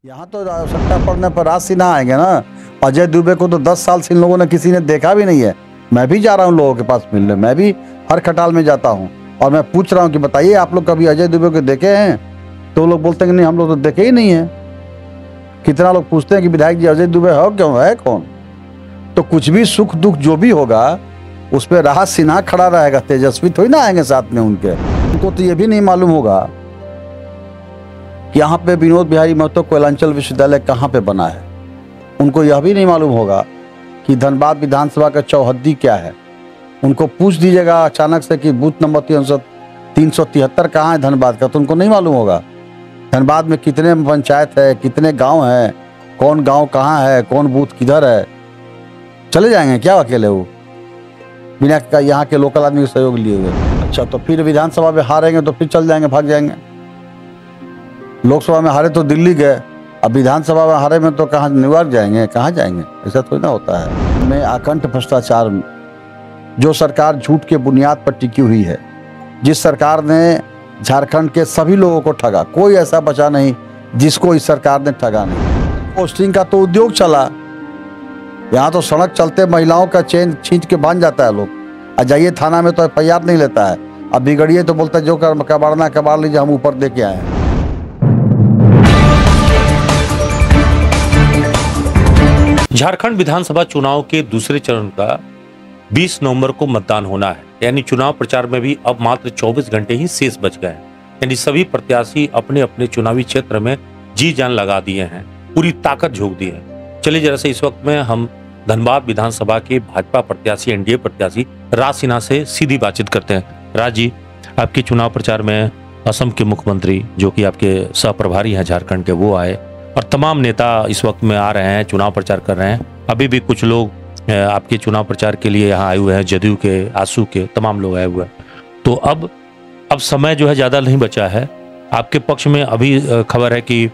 यहाँ तो आवश्यकता पड़ने पर राज सिन्हा आएंगे ना। अजय दुबे को तो 10 साल से इन लोगों ने किसी ने देखा भी नहीं है। मैं भी जा रहा हूँ लोगों के पास मिलने, मैं भी हर खटाल में जाता हूँ और मैं पूछ रहा हूँ कि बताइए आप लोग कभी अजय दुबे को देखे हैं? तो वो लोग बोलते हैं कि नहीं, हम लोग तो देखे ही नहीं है। कितना लोग पूछते हैं कि विधायक जी अजय दुबे हो क्यों, है कौन? तो कुछ भी सुख दुख जो भी होगा उस पर राज सिन्हा खड़ा रहेगा, तेजस्वी थोड़ी ना आएंगे साथ में उनके। उनको तो ये भी नहीं मालूम होगा कि यहाँ पे विनोद बिहारी महतो कोयलांचल विश्वविद्यालय कहाँ पे बना है। उनको यह भी नहीं मालूम होगा कि धनबाद विधानसभा का चौहद्दी क्या है। उनको पूछ दीजिएगा अचानक से कि बूथ नंबर 373 कहाँ है धनबाद का, तो उनको नहीं मालूम होगा। धनबाद में कितने पंचायत है, कितने गांव है, कौन गांव कहाँ है, कौन बूथ किधर है। चले जाएंगे क्या अकेले वो, बिना यहाँ के लोकल आदमी के सहयोग लिए हुए? अच्छा, तो फिर विधानसभा में हारेंगे तो फिर चल जाएंगे, भाग जाएंगे। लोकसभा में हारे तो दिल्ली गए, अब विधानसभा में हारे में तो कहाँ न्यूयॉर्क जाएंगे, कहाँ जाएंगे? ऐसा थोड़ी ना होता है। में अखंड भ्रष्टाचार, जो सरकार झूठ के बुनियाद पर टिकी हुई है, जिस सरकार ने झारखंड के सभी लोगों को ठगा, कोई ऐसा बचा नहीं जिसको इस सरकार ने ठगा नहीं। पोस्टिंग का तो उद्योग चला, यहाँ तो सड़क चलते महिलाओं का चेन खींच के बांध जाता है लोग। और जाइए थाना में तो एफआईआर नहीं लेता है, अब बिगड़िए तो बोलता है जो कबाड़ना कबाड़ लीजिए, हम ऊपर दे के आए हैं। झारखंड विधानसभा चुनाव के दूसरे चरण का 20 नवंबर को मतदान होना है, यानी चुनाव प्रचार में भी अब मात्र 24 घंटे ही शेष बच गए हैं। यानी सभी प्रत्याशी अपने अपने चुनावी क्षेत्र में जी जान लगा दिए हैं, पूरी ताकत झोंक दी है। चलिए जरा से इस वक्त में हम धनबाद विधानसभा के भाजपा प्रत्याशी, एनडीए प्रत्याशी राज सिन्हा से सीधी बातचीत करते हैं। राज जी, आपके चुनाव प्रचार में असम के मुख्यमंत्री जो कि आपके सहप्रभारी हैं झारखंड के, वो आए और तमाम नेता इस वक्त में आ रहे हैं, चुनाव प्रचार कर रहे हैं। अभी भी कुछ लोग आपके चुनाव प्रचार के लिए यहाँ आए हुए हैं, जदयू के, आसू के, तमाम लोग आए हुए हैं। तो अब समय जो है ज़्यादा नहीं बचा है। आपके पक्ष में अभी खबर है कि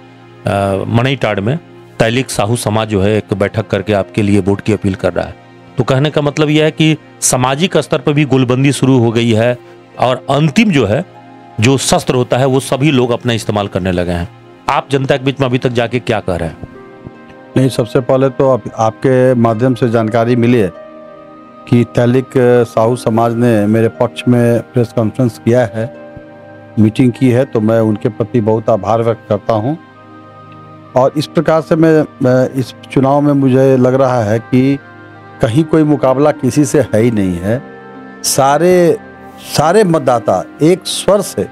मणिटाड़ में तैलिक साहू समाज जो है एक बैठक करके आपके लिए वोट की अपील कर रहा है। तो कहने का मतलब यह है कि सामाजिक स्तर पर भी गोलबंदी शुरू हो गई है और अंतिम जो है, जो शस्त्र होता है वो सभी लोग अपना इस्तेमाल करने लगे हैं। आप जनता के बीच में अभी तक जाके क्या कह रहे हैं? नहीं, सबसे पहले तो आपके माध्यम से जानकारी मिली है कि तैलिक साहू समाज ने मेरे पक्ष में प्रेस कॉन्फ्रेंस किया है, मीटिंग की है, तो मैं उनके प्रति बहुत आभार व्यक्त करता हूं। और इस प्रकार से मैं इस चुनाव में मुझे लग रहा है कि कहीं कोई मुकाबला किसी से है ही नहीं है। सारे मतदाता एक स्वर से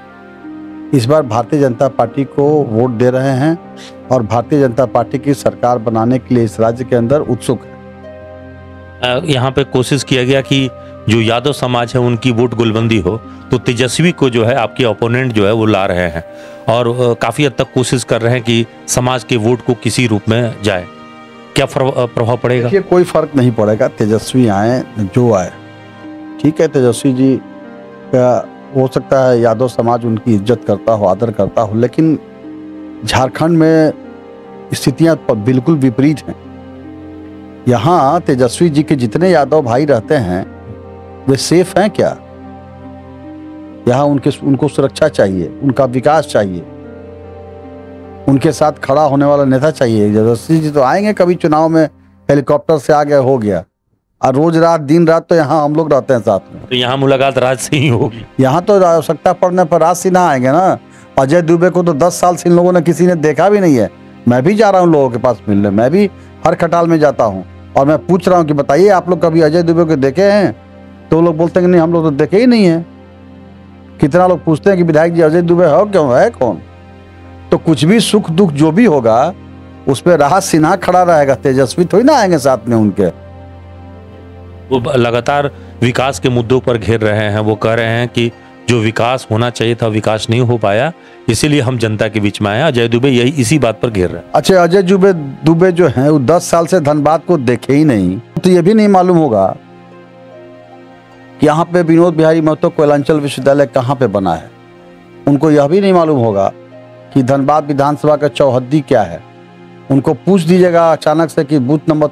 इस बार भारतीय जनता पार्टी को वोट दे रहे हैं और भारतीय जनता पार्टी की सरकार बनाने के लिए इस राज्य के अंदर उत्सुक है। यहाँ पे कोशिश किया गया कि जो यादव समाज है उनकी वोट गोलबंदी हो, तो तेजस्वी को जो है आपके ओपोनेंट जो है वो ला रहे हैं और काफ़ी हद तक कोशिश कर रहे हैं कि समाज के वोट को किसी रूप में जाए। क्या प्रभाव पड़ेगा? देखिए, कोई फर्क नहीं पड़ेगा, तेजस्वी आए जो आए, ठीक है। तेजस्वी जी का हो सकता है यादव समाज उनकी इज्जत करता हो, आदर करता हो, लेकिन झारखंड में स्थितियां बिल्कुल विपरीत हैं। यहाँ तेजस्वी जी के जितने यादव भाई रहते हैं वे सेफ हैं क्या? यहाँ उनको सुरक्षा चाहिए, उनका विकास चाहिए, उनके साथ खड़ा होने वाला नेता चाहिए। तेजस्वी जी तो आएंगे कभी चुनाव में हेलीकॉप्टर से आ गए, हो गया, और रोज रात दिन रात तो यहाँ हम लोग रहते हैं साथ में। तो यहाँ मुलाकात राज से ही होगी। यहाँ तो आवश्यकता पड़ने पर राज सिन्हा आएंगे ना। अजय दुबे को तो 10 साल से इन लोगों ने किसी ने देखा भी नहीं है। मैं भी जा रहा हूँ लोगों के पास मिलने, मैं भी हर खटाल में जाता हूँ और मैं पूछ रहा हूँ कि बताइए आप लोग कभी अजय दुबे को देखे हैं? तो वो लोग बोलते हैं कि नहीं, हम लोग तो देखे ही नहीं है। कितना लोग पूछते हैं कि विधायक जी अजय दुबे हो क्यों, है कौन? तो कुछ भी सुख दुख जो भी होगा उस पर राज सिन्हा खड़ा रहेगा, तेजस्वी थोड़ी ना आएंगे साथ में उनके। वो लगातार विकास के मुद्दों पर घेर रहे हैं। वो कह रहे हैं कि जो विकास होना चाहिए था विकास नहीं हो पाया, इसीलिए हम जनता के बीच में आए। अजय दुबे यही इसी बात पर घेर रहे हैं। अच्छा, अजय दुबे जो हैं वो 10 साल से धनबाद को देखे ही नहीं, तो ये भी नहीं मालूम होगा कि यहाँ पे विनोद बिहारी महतो कोयलांचल विश्वविद्यालय कहाँ पे बना है। उनको यह भी नहीं मालूम होगा कि धनबाद विधानसभा का चौहद्दी क्या है। उनको पूछ दीजिएगा अचानक से कि बूथ नंबर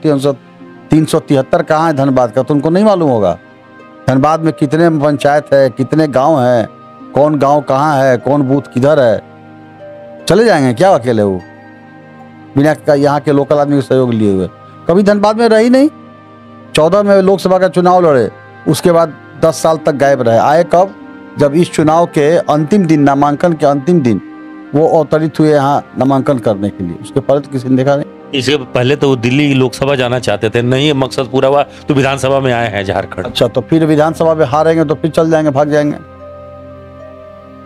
373 कहाँ है धनबाद का, तो उनको नहीं मालूम होगा। धनबाद में कितने पंचायत है, कितने गांव हैं, कौन गांव कहाँ है, कौन बूथ किधर है। चले जाएंगे क्या अकेले वो, बिना यहाँ के लोकल आदमी के सहयोग लिए हुए। कभी धनबाद में रही नहीं। 14 में लोकसभा का चुनाव लड़े, उसके बाद 10 साल तक गायब रहे। आए कब? जब इस चुनाव के अंतिम दिन, नामांकन के अंतिम दिन वो अवतरित हुए यहाँ नामांकन करने के लिए। उसके पहले तो किसी ने देखा नहीं। इसके पहले तो वो दिल्ली लोकसभा जाना चाहते थे, नहीं मकसद पूरा हुआ तो विधानसभा में आए हैं झारखंड। अच्छा, तो फिर विधानसभा में हारेंगे तो फिर चल जाएंगे, भाग जाएंगे।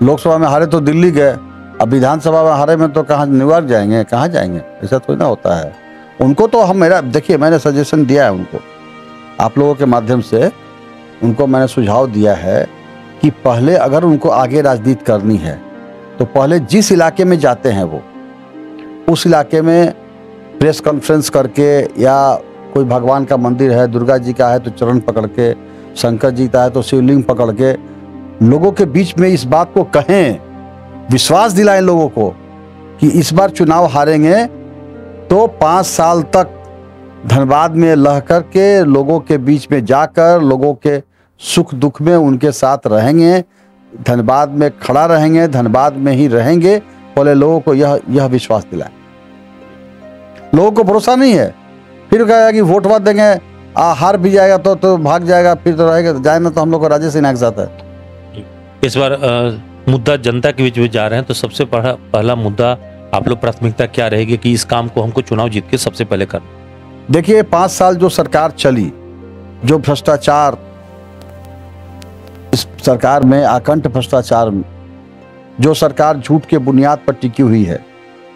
लोकसभा में हारे तो दिल्ली गए, अब विधानसभा में हारे में तो कहाँ न्यूयॉर्क जाएंगे, कहाँ जाएंगे? ऐसा थोड़ी ना होता है। उनको तो हम देखिए, मैंने सजेशन दिया है उनको, आप लोगों के माध्यम से उनको मैंने सुझाव दिया है कि पहले अगर उनको आगे राजनीति करनी है तो पहले जिस इलाके में जाते हैं वो उस इलाके में प्रेस कॉन्फ्रेंस करके, या कोई भगवान का मंदिर है, दुर्गा जी का है तो चरण पकड़ के, शंकर जी का है तो शिवलिंग पकड़ के लोगों के बीच में इस बात को कहें, विश्वास दिलाएं लोगों को कि इस बार चुनाव हारेंगे तो 5 साल तक धनबाद में रह कर के लोगों के बीच में जाकर लोगों के सुख दुख में उनके साथ रहेंगे, धनबाद में खड़ा रहेंगे, धनबाद में ही रहेंगे। पहले लोगों को यह विश्वास दिलाएं। लोगों को भरोसा नहीं है, फिर कहेगा कि वोट मत देंगे, हार भी जाएगा तो भाग जाएगा, फिर तो रहेगा। जाए ना तो हम लोग को राजेश सिन्हा के साथ है। इस बार मुद्दा जनता के बीच में जा रहे हैं, तो सबसे पहला मुद्दा आप लोग प्राथमिकता क्या रहेगी कि इस काम को हमको चुनाव जीत के सबसे पहले करना? देखिए, 5 साल जो सरकार चली, जो भ्रष्टाचार इस सरकार में, आकंठ भ्रष्टाचार में, जो सरकार झूठ के बुनियाद पर टिकी हुई है,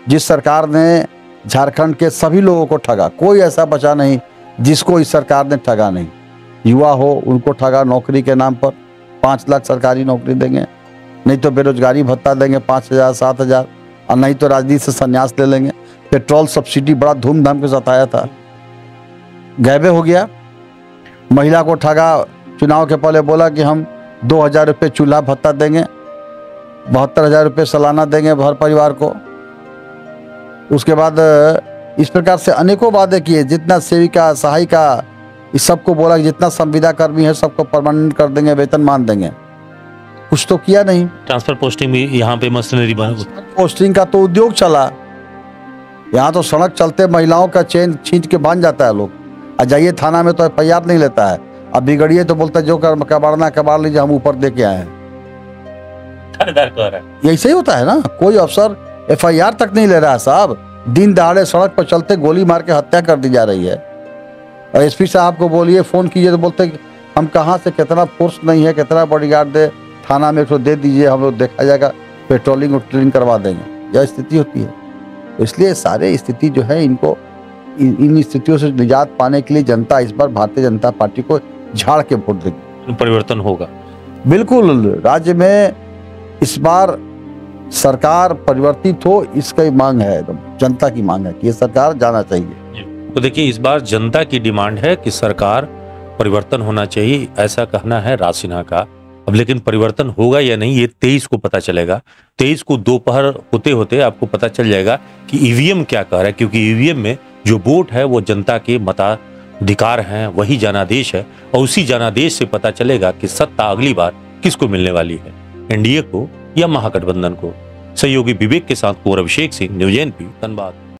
जिस सरकार ने झारखंड के सभी लोगों को ठगा, कोई ऐसा बचा नहीं जिसको इस सरकार ने ठगा नहीं। युवा हो उनको ठगा, नौकरी के नाम पर 5 लाख सरकारी नौकरी देंगे, नहीं तो बेरोजगारी भत्ता देंगे 5,000 7,000, और नहीं तो राजनीति से संन्यास ले लेंगे। पेट्रोल सब्सिडी बड़ा धूमधाम के साथ आया था, गायब हो गया। महिला को ठगा, चुनाव के पहले बोला कि हम 2,000 रुपये चूल्हा भत्ता देंगे, 72,000 रुपये सालाना देंगे हर परिवार को। उसके बाद इस प्रकार से अनेकों वादे किए, जितना सेविका, सहायिका, इस सबको बोला कि जितना संविदा कर्मी है सबको परमानेंट कर देंगे, वेतन मान देंगे। कुछ तो किया नहीं। ट्रांसफर पोस्टिंग भी यहाँ पे मशीनरी पोस्टिंग का तो उद्योग चला, यहाँ तो सड़क चलते महिलाओं का चेन छींच के बांध जाता है लोग। आ जाइए थाना में तो एफआईआर नहीं लेता है, अब बिगड़िए तो बोलता है जो कबाड़ना कबाड़ लीजिए, हम ऊपर दे के आए हैं। ऐसे ही होता है ना, कोई अफसर एफआईआर तक नहीं ले रहा है साहब। दिन दहाड़े सड़क पर चलते गोली मार के हत्या कर दी जा रही है। और एसपी साहब को बोलिए, फोन कीजिए तो बोलते हम कहाँ से, कितना फोर्स नहीं है, कितना बॉडीगार्ड दे, थाना में 100 दे दीजिए, हम लोग देखा जाएगा, पेट्रोलिंग वोट्रोलिंग करवा देंगे। यह स्थिति होती है। इसलिए सारे स्थिति जो है, इनको इन स्थितियों से निजात पाने के लिए जनता इस बार भारतीय जनता पार्टी को झाड़ के वोट देगी। परिवर्तन होगा बिल्कुल। राज्य में इस बार सरकार परिवर्तित हो, इसकी मांग है, जनता की मांग है कि ये सरकार जाना चाहिए। तो देखिए, इस बार जनता की डिमांड है कि सरकार परिवर्तन होना चाहिए, ऐसा कहना है राज सिन्हा का। अब लेकिन परिवर्तन होगा या नहीं, ये 23 को पता चलेगा। 23 को दोपहर होते होते आपको पता चल जाएगा कि ईवीएम क्या कह रहा है, क्योंकि ईवीएम में जो वोट है वो जनता के मताधिकार हैं, वही जनादेश है, और उसी जनादेश से पता चलेगा कि सत्ता अगली बार किसको मिलने वाली है, एनडीए को या महागठबंधन को। सहयोगी विवेक के साथ कुंवर अभिषेक सिंह, न्यूज़ एनपी, धनबाद।